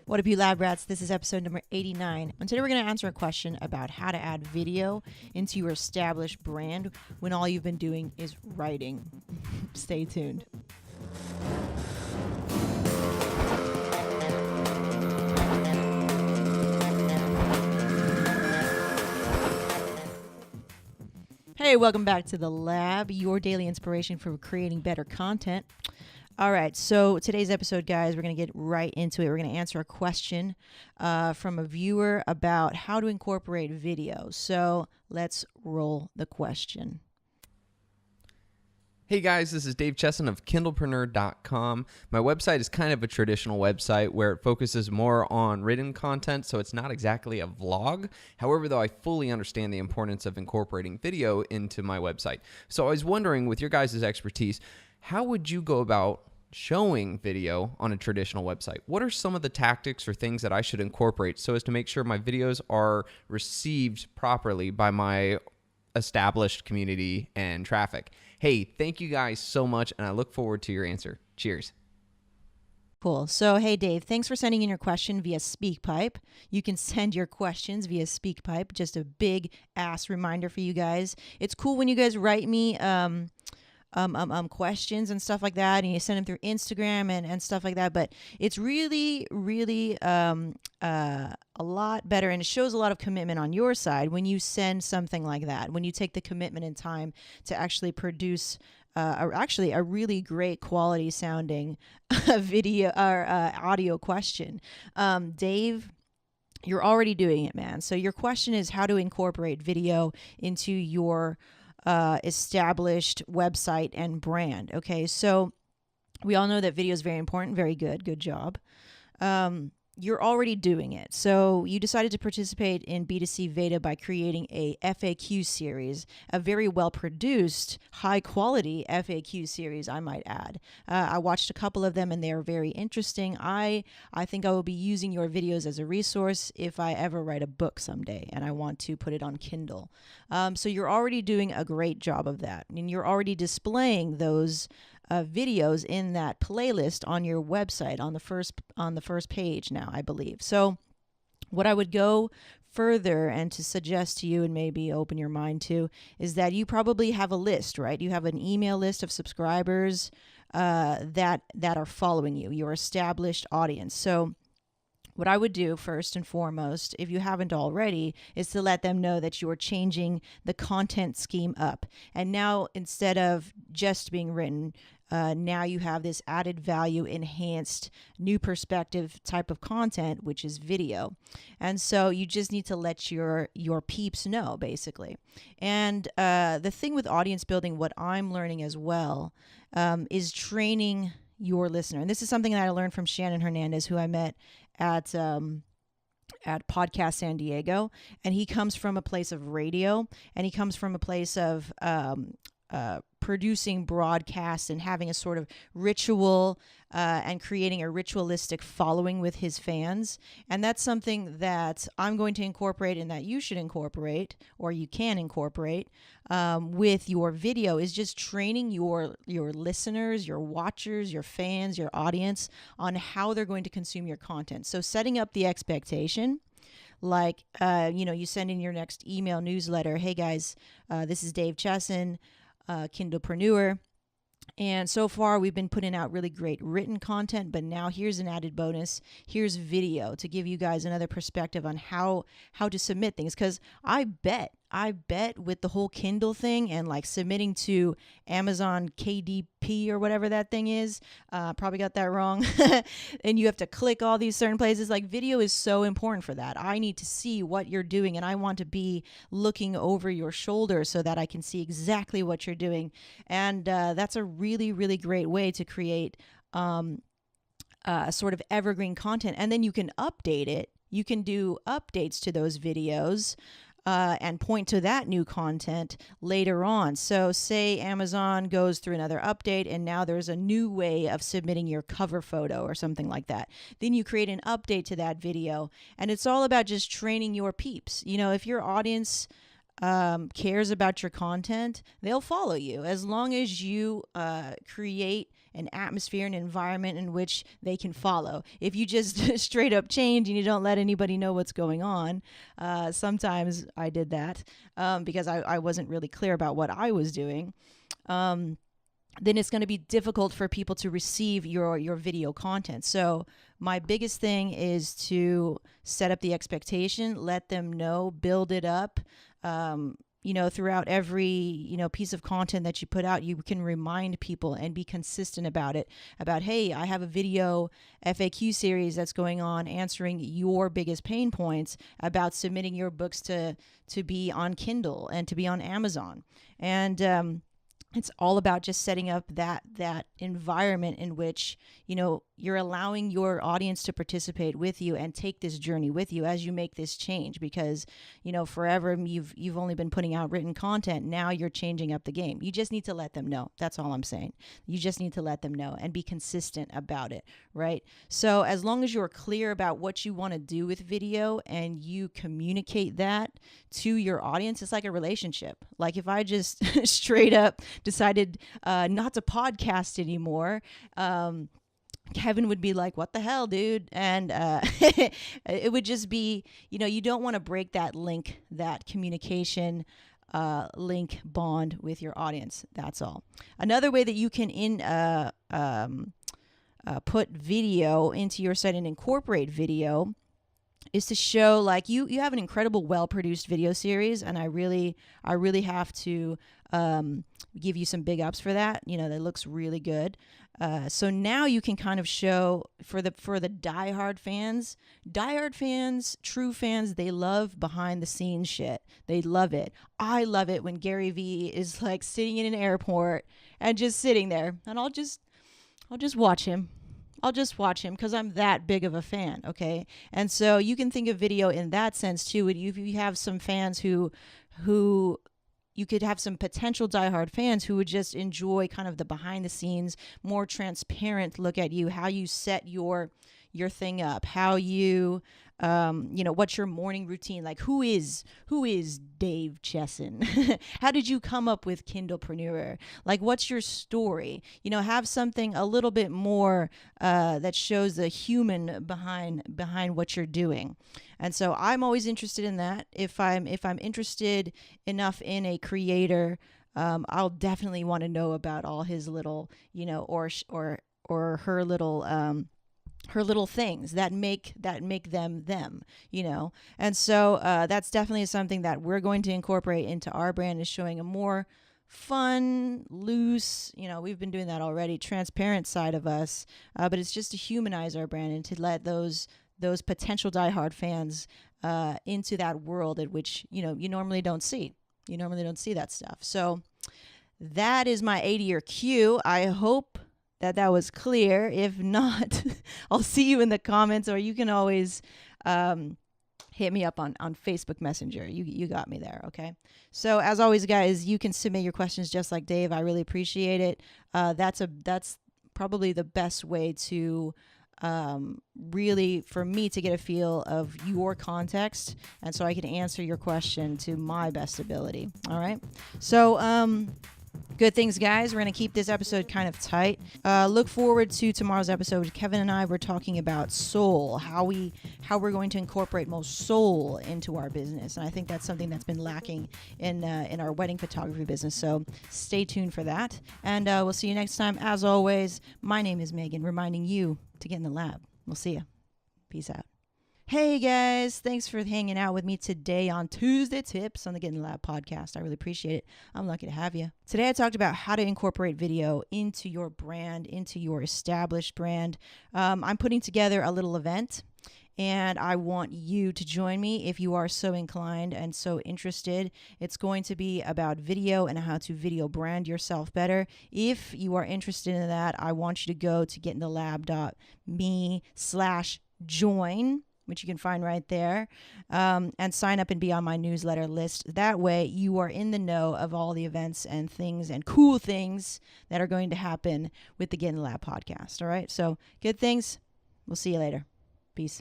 What up, you lab rats? This is episode number 89. And today we're going to answer a question about how to add video into your established brand when all you've been doing is writing. Stay tuned. Hey, welcome back to the lab, your daily inspiration for creating better content. All right, so today's episode, guys, we're going to get right into it. We're going to answer a question from a viewer about how to incorporate video. So let's roll the question. Hey guys, this is Dave Chesson of kindlepreneur.com. My website is kind of a traditional website where it focuses more on written content, so it's not exactly a vlog. However, though, I fully understand the importance of incorporating video into my website. So I was wondering, with your guys' expertise, how would you go about showing video on a traditional website? What are some of the tactics or things that I should incorporate so as to make sure my videos are received properly by my established community and traffic? Hey, thank you guys so much, and I look forward to your answer. Cheers. Cool. So, hey, Dave, thanks for sending in your question via SpeakPipe. You can send your questions via SpeakPipe. Just a big ass reminder for you guys. It's cool when you guys write me questions and stuff like that, and you send them through Instagram and stuff like that. But it's really a lot better, and it shows a lot of commitment on your side when you send something like that, when you take the commitment and time to actually produce a really great quality sounding video or audio question. Dave, you're already doing it, man. So your question is how to incorporate video into your established website and brand. Okay, so we all know that video is very important. Very good. Good job. You're already doing it. So you decided to participate in B2C Veda by creating a FAQ series, a very well-produced, high-quality FAQ series, I might add. I watched a couple of them, and they are very interesting. I think I will be using your videos as a resource if I ever write a book someday, and I want to put it on Kindle. So you're already doing a great job of that, and you're already displaying those videos in that playlist on your website on the first page now, I believe. So what I would go further and to suggest to you, and maybe open your mind to, is that you probably have a list, right? You have an email list of subscribers that are following you, your established audience. So what I would do first and foremost, if you haven't already, is to let them know that you're changing the content scheme up. And now, instead of just being written, now you have this added value, enhanced, new perspective type of content, which is video. And so you just need to let your peeps know, basically. And the thing with audience building, what I'm learning as well, is training your listener. And this is something that I learned from Shannon Hernandez, who I met at Podcast San Diego. And he comes from a place of radio, and he comes from a place of producing broadcasts and having a sort of ritual and creating a ritualistic following with his fans. And that's something that I'm going to incorporate, and that you should incorporate, or you can incorporate with your video, is just training your listeners, your watchers, your fans, your audience on how they're going to consume your content. So setting up the expectation, like, you send in your next email newsletter. Hey guys, this is Dave Chesson, Kindlepreneur. And so far, we've been putting out really great written content, but now here's an added bonus. Here's video to give you guys another perspective on how to submit things. Because I bet with the whole Kindle thing and like submitting to Amazon KDP or whatever that thing is, probably got that wrong. And you have to click all these certain places. Like, video is so important for that. I need to see what you're doing, and I want to be looking over your shoulder so that I can see exactly what you're doing. And that's a really, really great way to create sort of evergreen content. And then you can update it. You can do updates to those videos and point to that new content later on. So say Amazon goes through another update, and now there's a new way of submitting your cover photo or something like that. Then you create an update to that video, and it's all about just training your peeps. If your audience cares about your content, they'll follow you as long as you create an atmosphere, an environment in which they can follow. If you just straight up change and you don't let anybody know what's going on, sometimes I did that because I wasn't really clear about what I was doing. Then it's going to be difficult for people to receive your video content. So my biggest thing is to set up the expectation, let them know, build it up. Throughout every, piece of content that you put out, you can remind people and be consistent about it, about, hey, I have a video FAQ series that's going on answering your biggest pain points about submitting your books to be on Kindle and to be on Amazon. And, it's all about just setting up that environment in which, you're allowing your audience to participate with you and take this journey with you as you make this change. Because, forever you've only been putting out written content. Now you're changing up the game. You just need to let them know. That's all I'm saying. You just need to let them know and be consistent about it, right? So as long as you're clear about what you want to do with video and you communicate that to your audience, it's like a relationship. Like if I just straight up decided not to podcast anymore, Kevin would be like, what the hell, dude? And it would just be, you don't want to break that link, that communication link bond with your audience. That's all. Another way that you can put video into your site and incorporate video is to show, like, you have an incredible, well-produced video series, and I really have to give you some big ups for that. That looks really good. So now you can kind of show for the diehard fans, true fans, they love behind the scenes shit. They love it. I love it when Gary Vee is like sitting in an airport and just sitting there, and I'll just watch him. I'll just watch him because I'm that big of a fan, okay? And so you can think of video in that sense too. If you have some fans who you could have some potential diehard fans who would just enjoy kind of the behind the scenes, more transparent look at you, how you set your thing up, how you what's your morning routine like, who is Dave Chesson? How did you come up with Kindlepreneur? Like, what's your story? Have something a little bit more that shows the human behind what you're doing. And so I'm always interested in that. If I'm interested enough in a creator, I'll definitely want to know about all his little, or her little things that make them, And so that's definitely something that we're going to incorporate into our brand, is showing a more fun, loose, we've been doing that already, transparent side of us, but it's just to humanize our brand and to let those potential diehard fans into that world at which, you normally don't see. You normally don't see that stuff. So that is my 80-year cue. I hope that was clear. If not, I'll see you in the comments, or you can always hit me up on Facebook Messenger. You got me there, okay? So as always, guys, you can submit your questions just like Dave. I really appreciate it. That's probably the best way to really, for me to get a feel of your context, and so I can answer your question to my best ability. All right? So good things, guys. We're going to keep this episode kind of tight. Look forward to tomorrow's episode. Kevin and I were talking about soul, how we're going to incorporate most soul into our business. And I think that's something that's been lacking in our wedding photography business. So stay tuned for that. And we'll see you next time. As always, my name is Megan, reminding you to get in the lab. We'll see you. Peace out. Hey guys, thanks for hanging out with me today on Tuesday Tips on the Get in the Lab podcast. I really appreciate it. I'm lucky to have you. Today I talked about how to incorporate video into your brand, into your established brand. I'm putting together a little event, and I want you to join me if you are so inclined and so interested. It's going to be about video and how to video brand yourself better. If you are interested in that, I want you to go to getinTheLab.me/join, which you can find right there, and sign up and be on my newsletter list. That way you are in the know of all the events and things and cool things that are going to happen with the Get in the Lab podcast. All right. So good things. We'll see you later. Peace.